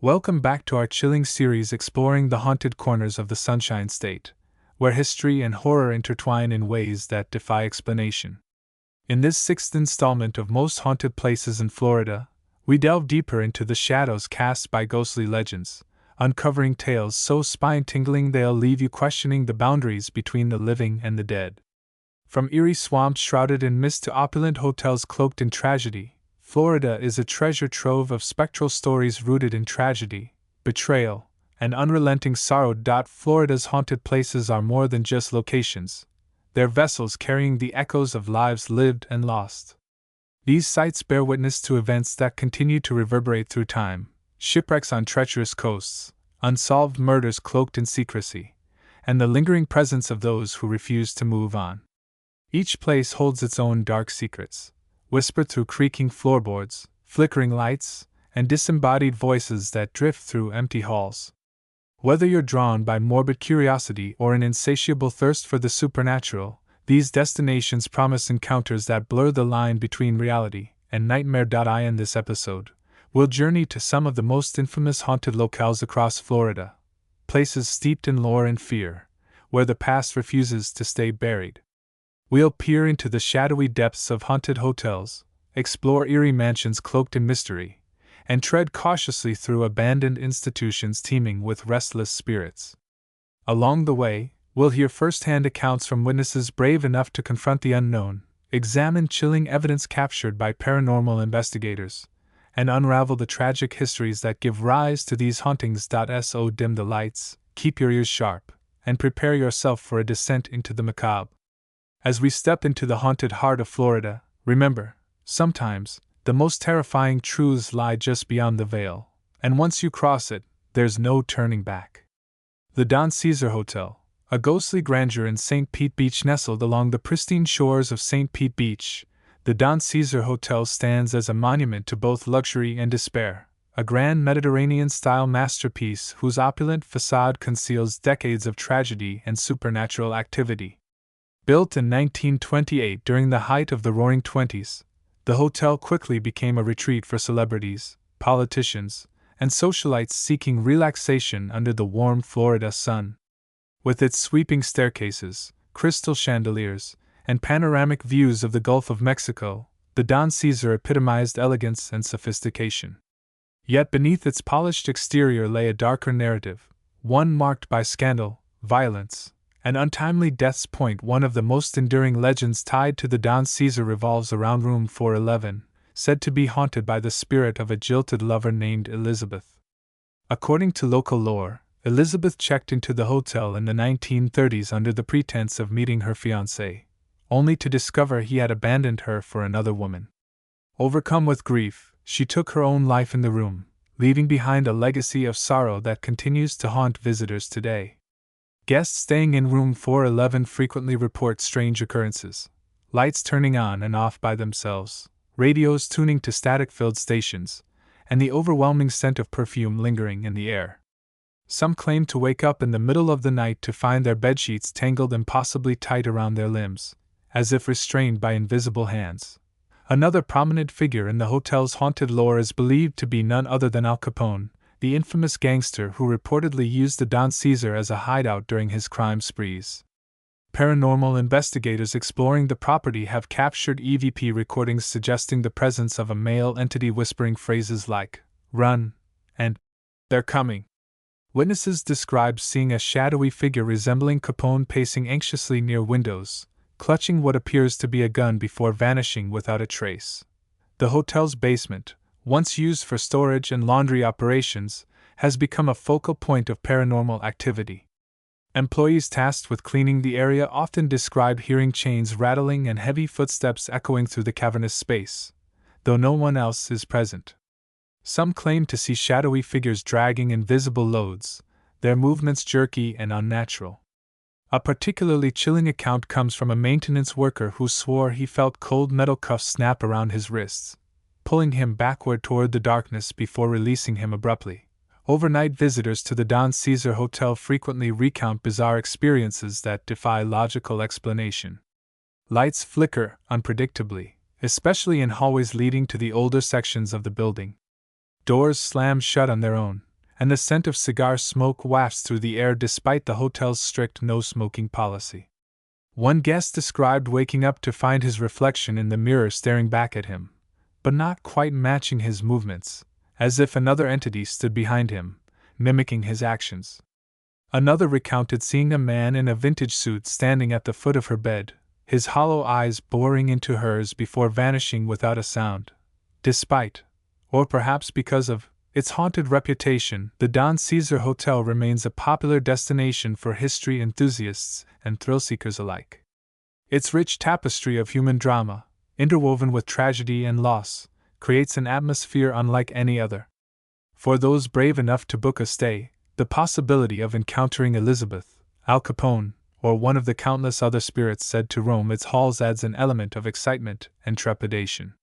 Welcome back to our chilling series exploring the haunted corners of the Sunshine State, where history and horror intertwine in ways that defy explanation. In this sixth installment of Most Haunted Places in Florida, we delve deeper into the shadows cast by ghostly legends, uncovering tales so spine-tingling they'll leave you questioning the boundaries between the living and the dead. From eerie swamps shrouded in mist to opulent hotels cloaked in tragedy, Florida is a treasure trove of spectral stories rooted in tragedy, betrayal, and unrelenting sorrow. Florida's haunted places are more than just locations. They're vessels carrying the echoes of lives lived and lost. These sites bear witness to events that continue to reverberate through time: shipwrecks on treacherous coasts, unsolved murders cloaked in secrecy, and the lingering presence of those who refuse to move on. Each place holds its own dark secrets, whispered through creaking floorboards, flickering lights, and disembodied voices that drift through empty halls. Whether you're drawn by morbid curiosity or an insatiable thirst for the supernatural, these destinations promise encounters that blur the line between reality and nightmare. In this episode, we'll journey to some of the most infamous haunted locales across Florida, places steeped in lore and fear, where the past refuses to stay buried. We'll peer into the shadowy depths of haunted hotels, explore eerie mansions cloaked in mystery, and tread cautiously through abandoned institutions teeming with restless spirits. Along the way, we'll hear first-hand accounts from witnesses brave enough to confront the unknown, examine chilling evidence captured by paranormal investigators, and unravel the tragic histories that give rise to these hauntings. So dim the lights, keep your ears sharp, and prepare yourself for a descent into the macabre. As we step into the haunted heart of Florida, remember, sometimes, the most terrifying truths lie just beyond the veil, and once you cross it, there's no turning back. The Don Cesar Hotel, a ghostly grandeur in St. Pete Beach. Nestled along the pristine shores of St. Pete Beach, the Don Cesar Hotel stands as a monument to both luxury and despair, a grand Mediterranean-style masterpiece whose opulent facade conceals decades of tragedy and supernatural activity. Built in 1928 during the height of the Roaring Twenties, the hotel quickly became a retreat for celebrities, politicians, and socialites seeking relaxation under the warm Florida sun. With its sweeping staircases, crystal chandeliers, and panoramic views of the Gulf of Mexico, the Don Cesar epitomized elegance and sophistication. Yet beneath its polished exterior lay a darker narrative, one marked by scandal, violence, and untimely deaths. One of the most enduring legends tied to the Don Cesar revolves around room 411, said to be haunted by the spirit of a jilted lover named Elizabeth. According to local lore, Elizabeth checked into the hotel in the 1930s under the pretense of meeting her fiancé, only to discover he had abandoned her for another woman. Overcome with grief, she took her own life in the room, leaving behind a legacy of sorrow that continues to haunt visitors today. Guests staying in room 411 frequently report strange occurrences: lights turning on and off by themselves, radios tuning to static-filled stations, and the overwhelming scent of perfume lingering in the air. Some claim to wake up in the middle of the night to find their bedsheets tangled impossibly tight around their limbs, as if restrained by invisible hands. Another prominent figure in the hotel's haunted lore is believed to be none other than Al Capone, the infamous gangster who reportedly used the Don Cesar as a hideout during his crime sprees. Paranormal investigators exploring the property have captured EVP recordings suggesting the presence of a male entity whispering phrases like, "Run," and "They're coming." Witnesses describe seeing a shadowy figure resembling Capone pacing anxiously near windows, clutching what appears to be a gun before vanishing without a trace. The hotel's basement, once used for storage and laundry operations, has become a focal point of paranormal activity. Employees tasked with cleaning the area often describe hearing chains rattling and heavy footsteps echoing through the cavernous space, though no one else is present. Some claim to see shadowy figures dragging invisible loads, their movements jerky and unnatural. A particularly chilling account comes from a maintenance worker who swore he felt cold metal cuffs snap around his wrists, pulling him backward toward the darkness before releasing him abruptly. Overnight visitors to the Don Cesar Hotel frequently recount bizarre experiences that defy logical explanation. Lights flicker unpredictably, especially in hallways leading to the older sections of the building. Doors slam shut on their own, and the scent of cigar smoke wafts through the air despite the hotel's strict no-smoking policy. One guest described waking up to find his reflection in the mirror staring back at him, but not quite matching his movements, as if another entity stood behind him, mimicking his actions. Another recounted seeing a man in a vintage suit standing at the foot of her bed, his hollow eyes boring into hers before vanishing without a sound. Despite, or perhaps because of, its haunted reputation, the Don Cesar Hotel remains a popular destination for history enthusiasts and thrill-seekers alike. Its rich tapestry of human drama, interwoven with tragedy and loss, creates an atmosphere unlike any other. For those brave enough to book a stay, the possibility of encountering Elizabeth, Al Capone, or one of the countless other spirits said to roam its halls adds an element of excitement and trepidation.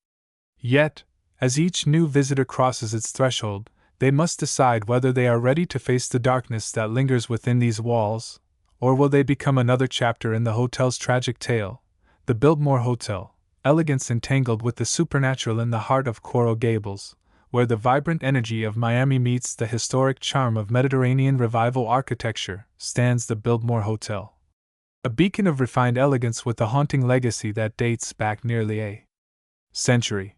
Yet, as each new visitor crosses its threshold, they must decide whether they are ready to face the darkness that lingers within these walls, or will they become another chapter in the hotel's tragic tale. The Biltmore Hotel, elegance entangled with the supernatural in the heart of Coral Gables, where the vibrant energy of Miami meets the historic charm of Mediterranean Revival architecture, stands the Biltmore Hotel. A beacon of refined elegance with a haunting legacy that dates back nearly a century.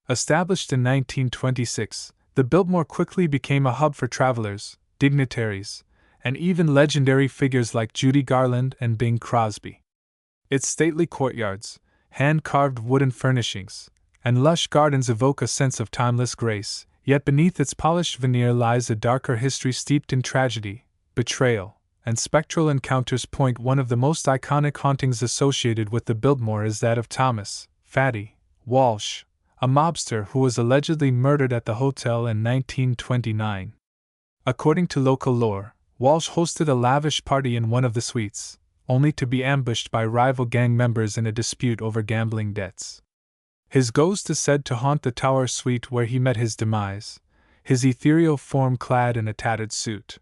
Established in 1926, the Biltmore quickly became a hub for travelers, dignitaries, and even legendary figures like Judy Garland and Bing Crosby. Its stately courtyards, hand-carved wooden furnishings, and lush gardens evoke a sense of timeless grace, yet beneath its polished veneer lies a darker history steeped in tragedy, betrayal, and spectral encounters. One of the most iconic hauntings associated with the Biltmore is that of Thomas Fatty Walsh, a mobster who was allegedly murdered at the hotel in 1929. According to local lore, Walsh hosted a lavish party in one of the suites, only to be ambushed by rival gang members in a dispute over gambling debts. His ghost is said to haunt the tower suite where he met his demise, his ethereal form clad in a tattered suit.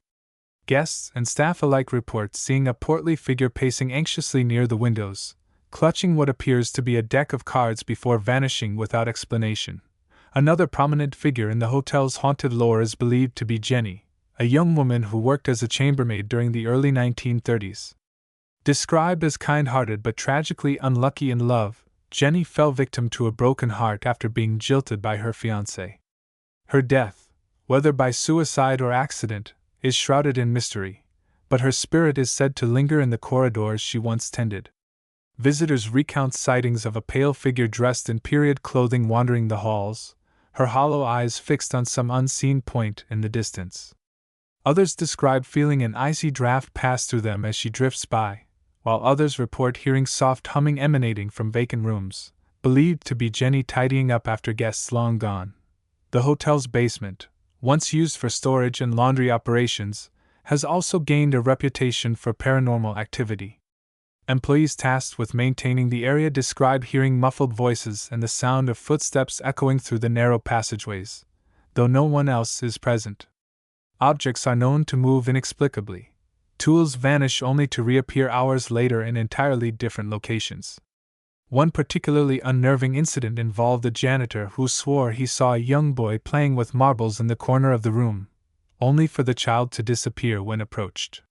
Guests and staff alike report seeing a portly figure pacing anxiously near the windows, clutching what appears to be a deck of cards before vanishing without explanation. Another prominent figure in the hotel's haunted lore is believed to be Jenny, a young woman who worked as a chambermaid during the early 1930s. Described as kind-hearted but tragically unlucky in love, Jenny fell victim to a broken heart after being jilted by her fiancé. Her death, whether by suicide or accident, is shrouded in mystery, but her spirit is said to linger in the corridors she once tended. Visitors recount sightings of a pale figure dressed in period clothing wandering the halls, her hollow eyes fixed on some unseen point in the distance. Others describe feeling an icy draft pass through them as she drifts by, while others report hearing soft humming emanating from vacant rooms, believed to be Jenny tidying up after guests long gone. The hotel's basement, once used for storage and laundry operations, has also gained a reputation for paranormal activity. Employees tasked with maintaining the area describe hearing muffled voices and the sound of footsteps echoing through the narrow passageways, though no one else is present. Objects are known to move inexplicably. Tools vanish only to reappear hours later in entirely different locations. One particularly unnerving incident involved a janitor who swore he saw a young boy playing with marbles in the corner of the room, only for the child to disappear when approached.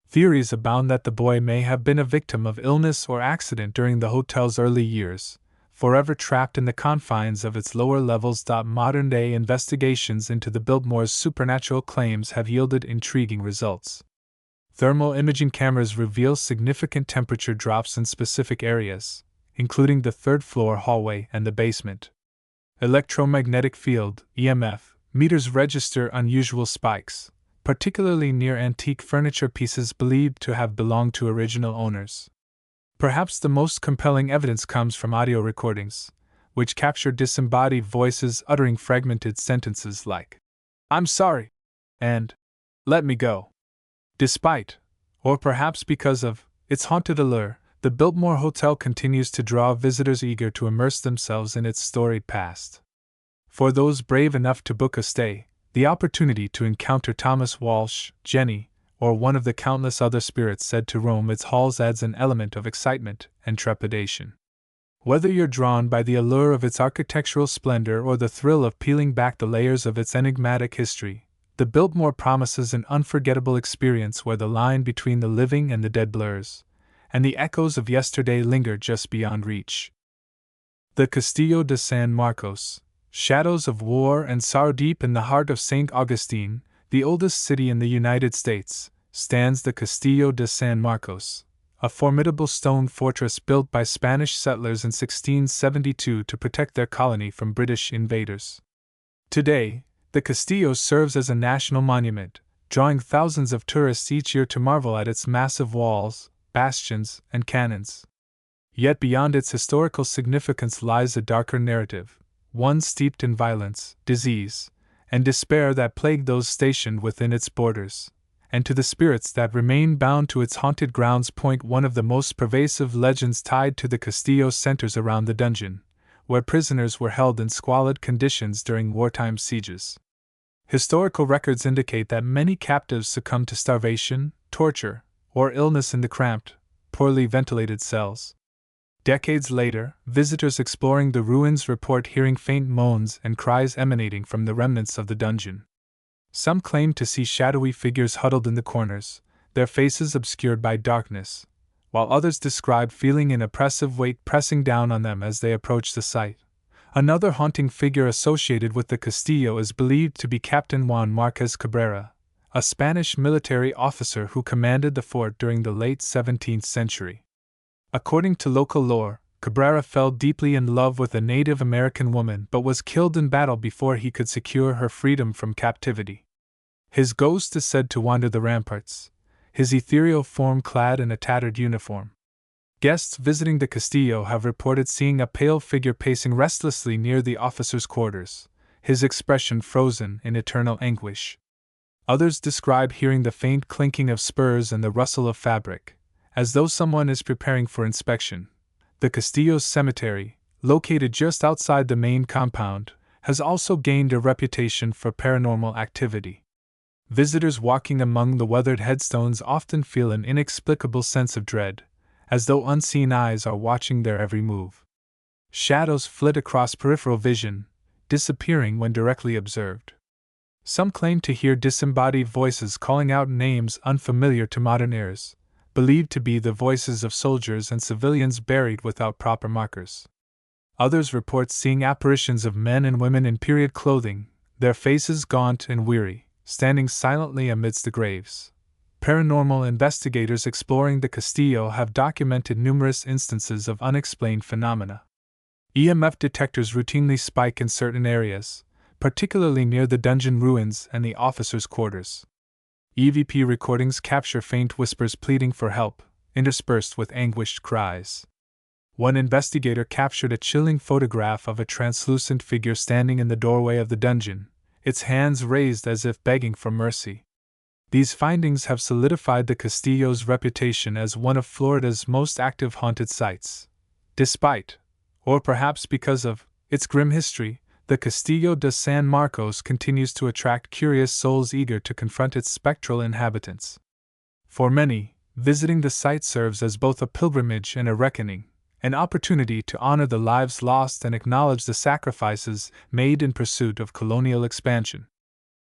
Theories abound that the boy may have been a victim of illness or accident during the hotel's early years, forever trapped in the confines of its lower levels. Modern-day investigations into the Biltmore's supernatural claims have yielded intriguing results. Thermal imaging cameras reveal significant temperature drops in specific areas, including the third-floor hallway and the basement. Electromagnetic field (EMF) meters register unusual spikes, particularly near antique furniture pieces believed to have belonged to original owners. Perhaps the most compelling evidence comes from audio recordings, which capture disembodied voices uttering fragmented sentences like, "I'm sorry," and "Let me go." Despite, or perhaps because of, its haunted allure, the Biltmore Hotel continues to draw visitors eager to immerse themselves in its storied past. For those brave enough to book a stay, the opportunity to encounter Thomas Walsh, Jenny, or one of the countless other spirits said to roam its halls adds an element of excitement and trepidation. Whether you're drawn by the allure of its architectural splendor or the thrill of peeling back the layers of its enigmatic history, The Biltmore promises an unforgettable experience where the line between the living and the dead blurs, and the echoes of yesterday linger just beyond reach. The Castillo de San Marcos, shadows of war and sorrow deep in the heart of St. Augustine, the oldest city in the United States, stands the Castillo de San Marcos, a formidable stone fortress built by Spanish settlers in 1672 to protect their colony from British invaders. Today, the Castillo serves as a national monument, drawing thousands of tourists each year to marvel at its massive walls, bastions, and cannons. Yet beyond its historical significance lies a darker narrative, one steeped in violence, disease, and despair that plagued those stationed within its borders. And to the spirits that remain bound to its haunted grounds point one of the most pervasive legends tied to the Castillo centers around the dungeon, where prisoners were held in squalid conditions during wartime sieges. Historical records indicate that many captives succumbed to starvation, torture, or illness in the cramped, poorly ventilated cells. Decades later, visitors exploring the ruins report hearing faint moans and cries emanating from the remnants of the dungeon. Some claim to see shadowy figures huddled in the corners, their faces obscured by darkness, while others describe feeling an oppressive weight pressing down on them as they approach the site. Another haunting figure associated with the Castillo is believed to be Captain Juan Marquez Cabrera, a Spanish military officer who commanded the fort during the late 17th century. According to local lore, Cabrera fell deeply in love with a Native American woman but was killed in battle before he could secure her freedom from captivity. His ghost is said to wander the ramparts, his ethereal form clad in a tattered uniform. Guests visiting the Castillo have reported seeing a pale figure pacing restlessly near the officers' quarters, his expression frozen in eternal anguish. Others describe hearing the faint clinking of spurs and the rustle of fabric, as though someone is preparing for inspection. The Castillo's cemetery, located just outside the main compound, has also gained a reputation for paranormal activity. Visitors walking among the weathered headstones often feel an inexplicable sense of dread, as though unseen eyes are watching their every move. Shadows flit across peripheral vision, disappearing when directly observed. Some claim to hear disembodied voices calling out names unfamiliar to modern ears, believed to be the voices of soldiers and civilians buried without proper markers. Others report seeing apparitions of men and women in period clothing, their faces gaunt and weary, standing silently amidst the graves. Paranormal investigators exploring the Castillo have documented numerous instances of unexplained phenomena. EMF detectors routinely spike in certain areas, particularly near the dungeon ruins and the officers' quarters. EVP recordings capture faint whispers pleading for help, interspersed with anguished cries. One investigator captured a chilling photograph of a translucent figure standing in the doorway of the dungeon, its hands raised as if begging for mercy. These findings have solidified the Castillo's reputation as one of Florida's most active haunted sites. Despite, or perhaps because of, its grim history, the Castillo de San Marcos continues to attract curious souls eager to confront its spectral inhabitants. For many, visiting the site serves as both a pilgrimage and a reckoning, an opportunity to honor the lives lost and acknowledge the sacrifices made in pursuit of colonial expansion.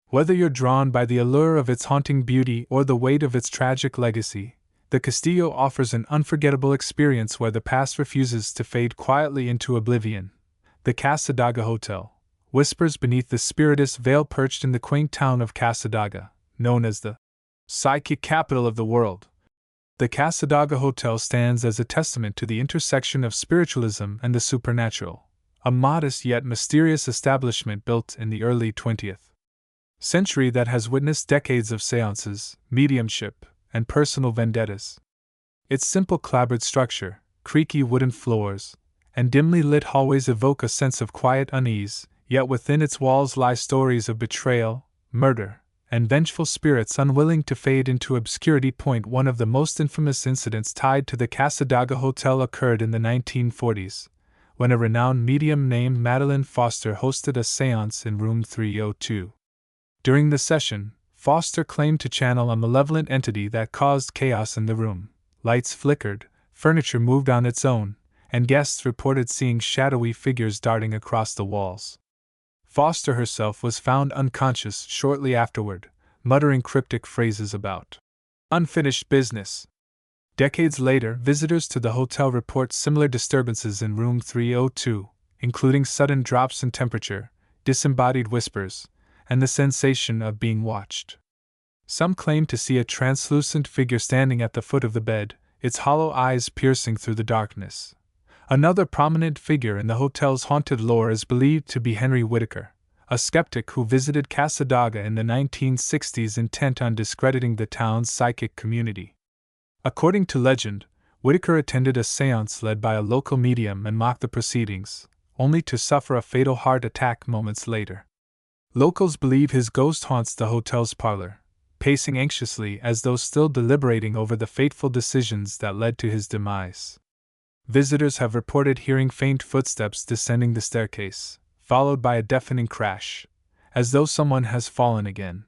Whether you're drawn by the allure of its haunting beauty or the weight of its tragic legacy, the Castillo offers an unforgettable experience where the past refuses to fade quietly into oblivion. The Cassadaga Hotel whispers beneath the spiritus veil perched in the quaint town of Cassadaga, known as the psychic capital of the world. The Cassadaga Hotel stands as a testament to the intersection of spiritualism and the supernatural, a modest yet mysterious establishment built in the early 20th century that has witnessed decades of seances, mediumship, and personal vendettas. Its simple clapboard structure, creaky wooden floors, and dimly lit hallways evoke a sense of quiet unease, yet within its walls lie stories of betrayal, murder, and vengeful spirits unwilling to fade into obscurity. One of the most infamous incidents tied to the Cassadaga Hotel occurred in the 1940s, when a renowned medium named Madeline Foster hosted a séance in room 302. During the session, Foster claimed to channel a malevolent entity that caused chaos in the room. Lights flickered, furniture moved on its own, and guests reported seeing shadowy figures darting across the walls. Foster herself was found unconscious shortly afterward, muttering cryptic phrases about unfinished business. Decades later, visitors to the hotel report similar disturbances in room 302, including sudden drops in temperature, disembodied whispers, and the sensation of being watched. Some claim to see a translucent figure standing at the foot of the bed, its hollow eyes piercing through the darkness. Another prominent figure in the hotel's haunted lore is believed to be Henry Whitaker, a skeptic who visited Cassadaga in the 1960s intent on discrediting the town's psychic community. According to legend, Whitaker attended a séance led by a local medium and mocked the proceedings, only to suffer a fatal heart attack moments later. Locals believe his ghost haunts the hotel's parlor, pacing anxiously as though still deliberating over the fateful decisions that led to his demise. Visitors have reported hearing faint footsteps descending the staircase, followed by a deafening crash, as though someone has fallen again.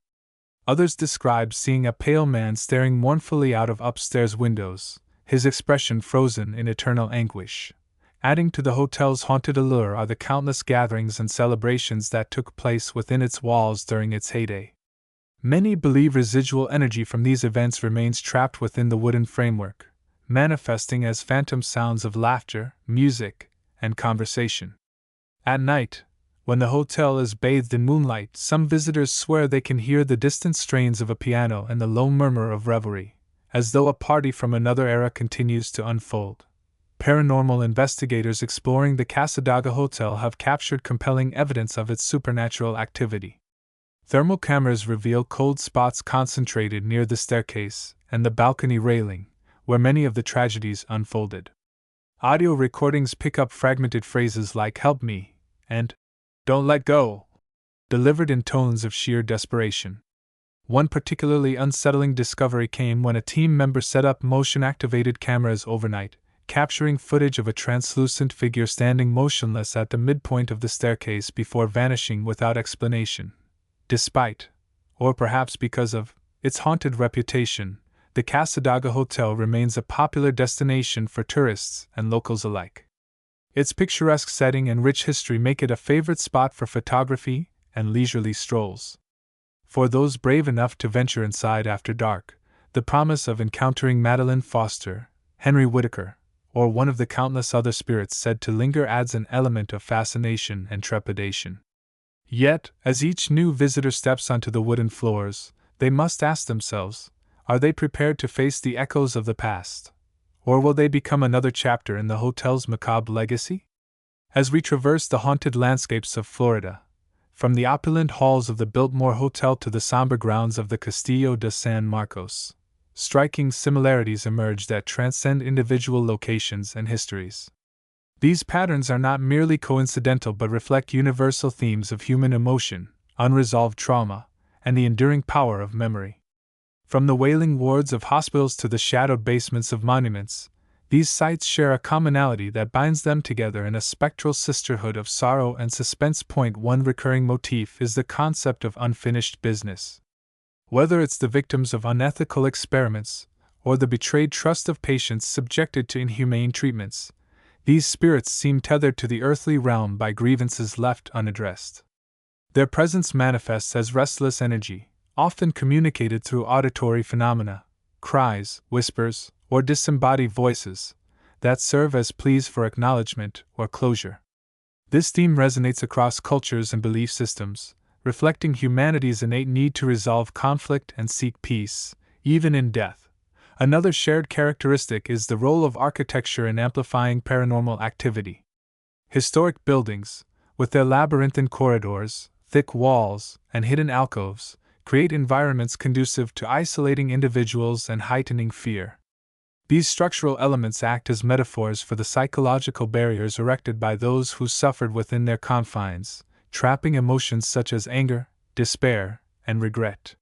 Others describe seeing a pale man staring mournfully out of upstairs windows, his expression frozen in eternal anguish. Adding to the hotel's haunted allure are the countless gatherings and celebrations that took place within its walls during its heyday. Many believe residual energy from these events remains trapped within the wooden framework, manifesting as phantom sounds of laughter, music, and conversation. At night, when the hotel is bathed in moonlight, some visitors swear they can hear the distant strains of a piano and the low murmur of revelry, as though a party from another era continues to unfold. Paranormal investigators exploring the Cassadaga Hotel have captured compelling evidence of its supernatural activity. Thermal cameras reveal cold spots concentrated near the staircase and the balcony railing, where many of the tragedies unfolded. Audio recordings pick up fragmented phrases like "help me" and "don't let go," delivered in tones of sheer desperation. One particularly unsettling discovery came when a team member set up motion-activated cameras overnight, capturing footage of a translucent figure standing motionless at the midpoint of the staircase before vanishing without explanation. Despite, or perhaps because of, its haunted reputation, the Cassadaga Hotel remains a popular destination for tourists and locals alike. Its picturesque setting and rich history make it a favorite spot for photography and leisurely strolls. For those brave enough to venture inside after dark, the promise of encountering Madeline Foster, Henry Whitaker, or one of the countless other spirits said to linger adds an element of fascination and trepidation. Yet, as each new visitor steps onto the wooden floors, they must ask themselves, are they prepared to face the echoes of the past? Or will they become another chapter in the hotel's macabre legacy? As we traverse the haunted landscapes of Florida, from the opulent halls of the Biltmore Hotel to the somber grounds of the Castillo de San Marcos, striking similarities emerge that transcend individual locations and histories. These patterns are not merely coincidental but reflect universal themes of human emotion, unresolved trauma, and the enduring power of memory. From the wailing wards of hospitals to the shadowed basements of monuments, these sites share a commonality that binds them together in a spectral sisterhood of sorrow and suspense. One recurring motif is the concept of unfinished business. Whether it's the victims of unethical experiments, or the betrayed trust of patients subjected to inhumane treatments, these spirits seem tethered to the earthly realm by grievances left unaddressed. Their presence manifests as restless energy, often communicated through auditory phenomena, cries, whispers, or disembodied voices, that serve as pleas for acknowledgement or closure. This theme resonates across cultures and belief systems, reflecting humanity's innate need to resolve conflict and seek peace, even in death. Another shared characteristic is the role of architecture in amplifying paranormal activity. Historic buildings, with their labyrinthine corridors, thick walls, and hidden alcoves, create environments conducive to isolating individuals and heightening fear. These structural elements act as metaphors for the psychological barriers erected by those who suffered within their confines, trapping emotions such as anger, despair, and regret.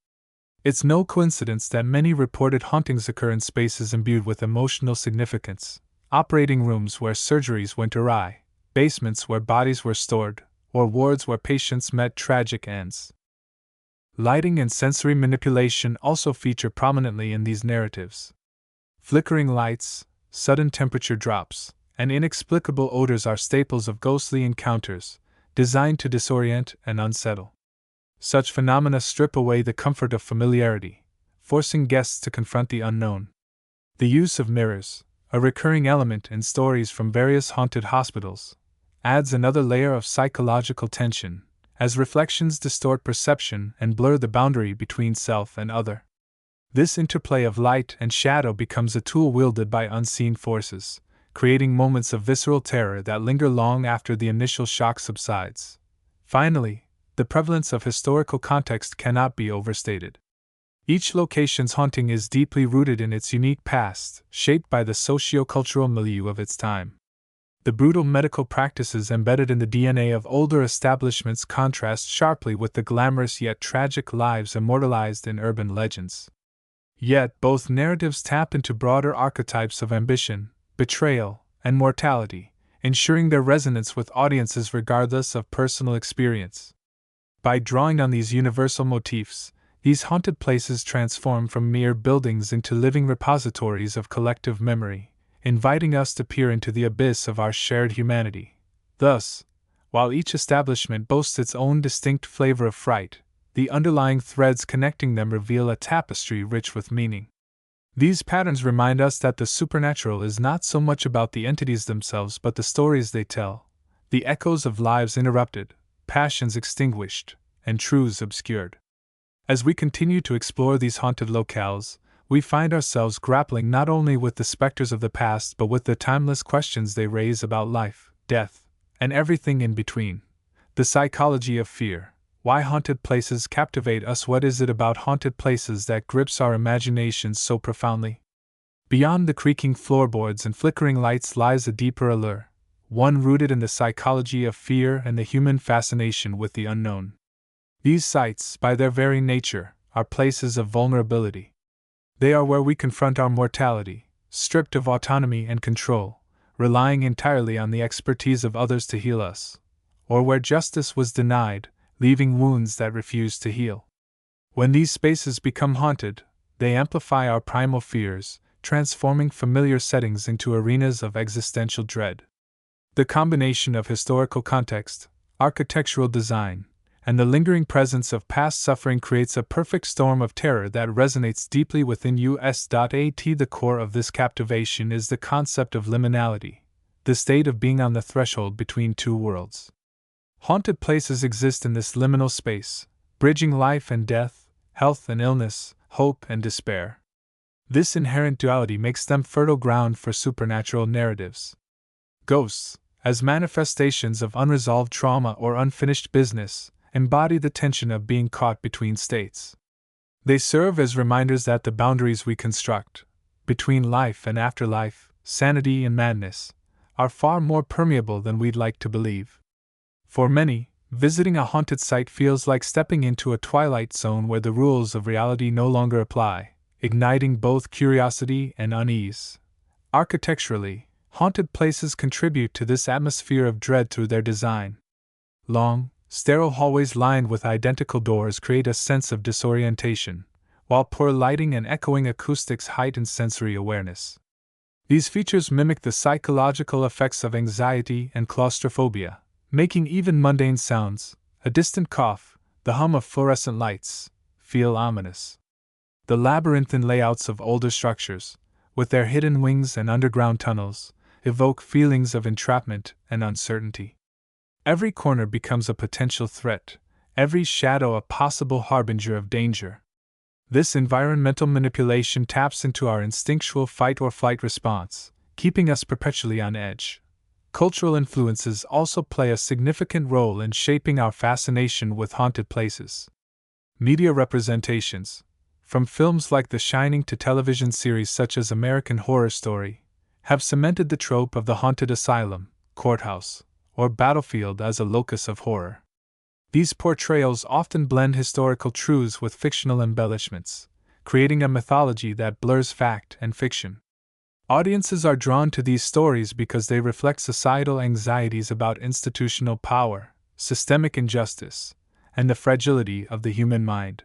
It's no coincidence that many reported hauntings occur in spaces imbued with emotional significance: operating rooms where surgeries went awry, basements where bodies were stored, or wards where patients met tragic ends. Lighting and sensory manipulation also feature prominently in these narratives. Flickering lights, sudden temperature drops, and inexplicable odors are staples of ghostly encounters, designed to disorient and unsettle. Such phenomena strip away the comfort of familiarity, forcing guests to confront the unknown. The use of mirrors, a recurring element in stories from various haunted hospitals, adds another layer of psychological tension, as reflections distort perception and blur the boundary between self and other. This interplay of light and shadow becomes a tool wielded by unseen forces, creating moments of visceral terror that linger long after the initial shock subsides. Finally, the prevalence of historical context cannot be overstated. Each location's haunting is deeply rooted in its unique past, shaped by the socio-cultural milieu of its time. The brutal medical practices embedded in the DNA of older establishments contrast sharply with the glamorous yet tragic lives immortalized in urban legends. Yet both narratives tap into broader archetypes of ambition, betrayal, and mortality, ensuring their resonance with audiences regardless of personal experience. By drawing on these universal motifs, these haunted places transform from mere buildings into living repositories of collective memory, inviting us to peer into the abyss of our shared humanity. Thus, while each establishment boasts its own distinct flavor of fright, the underlying threads connecting them reveal a tapestry rich with meaning. These patterns remind us that the supernatural is not so much about the entities themselves but the stories they tell, the echoes of lives interrupted, passions extinguished, and truths obscured. As we continue to explore these haunted locales, we find ourselves grappling not only with the specters of the past but with the timeless questions they raise about life, death, and everything in between. The psychology of fear. Why haunted places captivate us? What is it about haunted places that grips our imaginations so profoundly? Beyond the creaking floorboards and flickering lights lies a deeper allure, one rooted in the psychology of fear and the human fascination with the unknown. These sites, by their very nature, are places of vulnerability. They are where we confront our mortality, stripped of autonomy and control, relying entirely on the expertise of others to heal us, or where justice was denied, leaving wounds that refuse to heal. When these spaces become haunted, they amplify our primal fears, transforming familiar settings into arenas of existential dread. The combination of historical context, architectural design, and the lingering presence of past suffering creates a perfect storm of terror that resonates deeply within us. At the core of this captivation is the concept of liminality, the state of being on the threshold between two worlds. Haunted places exist in this liminal space, bridging life and death, health and illness, hope and despair. This inherent duality makes them fertile ground for supernatural narratives. Ghosts, as manifestations of unresolved trauma or unfinished business, embody the tension of being caught between states. They serve as reminders that the boundaries we construct, between life and afterlife, sanity and madness, are far more permeable than we'd like to believe. For many, visiting a haunted site feels like stepping into a twilight zone where the rules of reality no longer apply, igniting both curiosity and unease. Architecturally, haunted places contribute to this atmosphere of dread through their design. Long, sterile hallways lined with identical doors create a sense of disorientation, while poor lighting and echoing acoustics heighten sensory awareness. These features mimic the psychological effects of anxiety and claustrophobia, making even mundane sounds, a distant cough, the hum of fluorescent lights, feel ominous. The labyrinthine layouts of older structures, with their hidden wings and underground tunnels, evoke feelings of entrapment and uncertainty. Every corner becomes a potential threat, every shadow a possible harbinger of danger. This environmental manipulation taps into our instinctual fight-or-flight response, keeping us perpetually on edge. Cultural influences also play a significant role in shaping our fascination with haunted places. Media representations, from films like The Shining to television series such as American Horror Story, have cemented the trope of the haunted asylum, courthouse, or battlefield as a locus of horror. These portrayals often blend historical truths with fictional embellishments, creating a mythology that blurs fact and fiction. Audiences are drawn to these stories because they reflect societal anxieties about institutional power, systemic injustice, and the fragility of the human mind.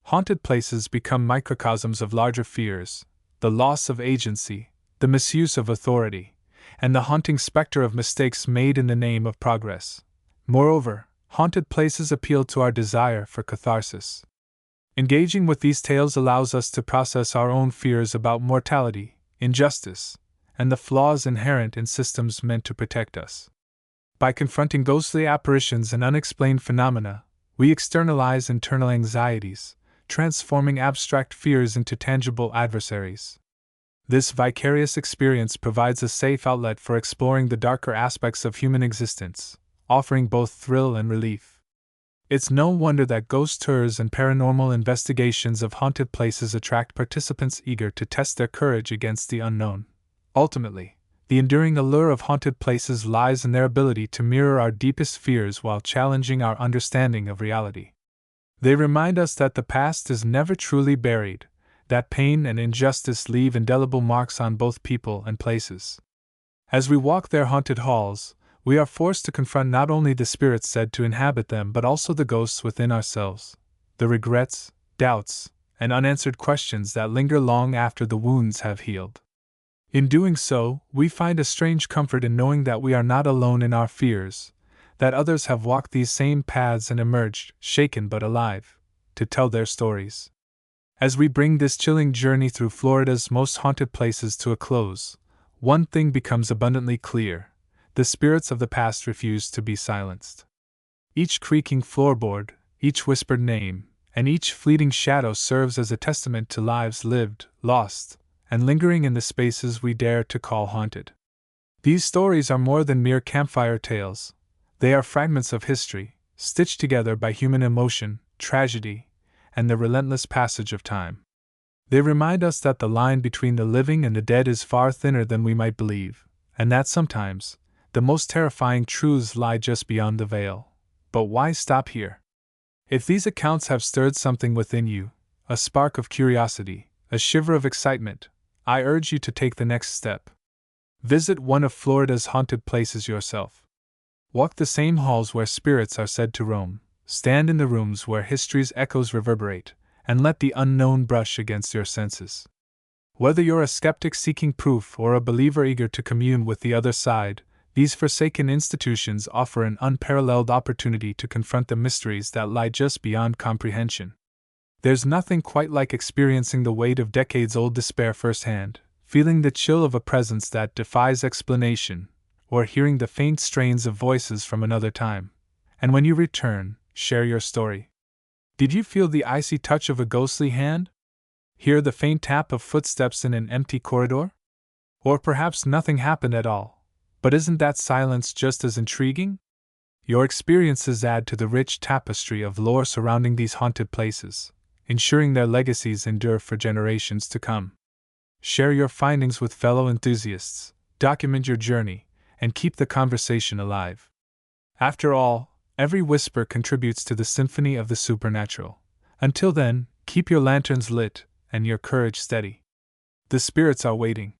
Haunted places become microcosms of larger fears, the loss of agency, the misuse of authority, and the haunting specter of mistakes made in the name of progress. Moreover, haunted places appeal to our desire for catharsis. Engaging with these tales allows us to process our own fears about mortality, injustice, and the flaws inherent in systems meant to protect us. By confronting ghostly apparitions and unexplained phenomena, we externalize internal anxieties, transforming abstract fears into tangible adversaries. This vicarious experience provides a safe outlet for exploring the darker aspects of human existence, offering both thrill and relief. It's no wonder that ghost tours and paranormal investigations of haunted places attract participants eager to test their courage against the unknown. Ultimately, the enduring allure of haunted places lies in their ability to mirror our deepest fears while challenging our understanding of reality. They remind us that the past is never truly buried, that pain and injustice leave indelible marks on both people and places. As we walk their haunted halls, we are forced to confront not only the spirits said to inhabit them but also the ghosts within ourselves, the regrets, doubts, and unanswered questions that linger long after the wounds have healed. In doing so, we find a strange comfort in knowing that we are not alone in our fears, that others have walked these same paths and emerged, shaken but alive, to tell their stories. As we bring this chilling journey through Florida's most haunted places to a close, one thing becomes abundantly clear: the spirits of the past refuse to be silenced. Each creaking floorboard, each whispered name, and each fleeting shadow serves as a testament to lives lived, lost, and lingering in the spaces we dare to call haunted. These stories are more than mere campfire tales. They are fragments of history, stitched together by human emotion, tragedy, and the relentless passage of time. They remind us that the line between the living and the dead is far thinner than we might believe, and that sometimes, the most terrifying truths lie just beyond the veil. But why stop here? If these accounts have stirred something within you, a spark of curiosity, a shiver of excitement, I urge you to take the next step. Visit one of Florida's haunted places yourself. Walk the same halls where spirits are said to roam, stand in the rooms where history's echoes reverberate, and let the unknown brush against your senses. Whether you're a skeptic seeking proof or a believer eager to commune with the other side, these forsaken institutions offer an unparalleled opportunity to confront the mysteries that lie just beyond comprehension. There's nothing quite like experiencing the weight of decades-old despair firsthand, feeling the chill of a presence that defies explanation, or hearing the faint strains of voices from another time. And when you return, share your story. Did you feel the icy touch of a ghostly hand? Hear the faint tap of footsteps in an empty corridor? Or perhaps nothing happened at all, but isn't that silence just as intriguing? Your experiences add to the rich tapestry of lore surrounding these haunted places, ensuring their legacies endure for generations to come. Share your findings with fellow enthusiasts, document your journey, and keep the conversation alive. After all, every whisper contributes to the symphony of the supernatural. Until then, keep your lanterns lit and your courage steady. The spirits are waiting.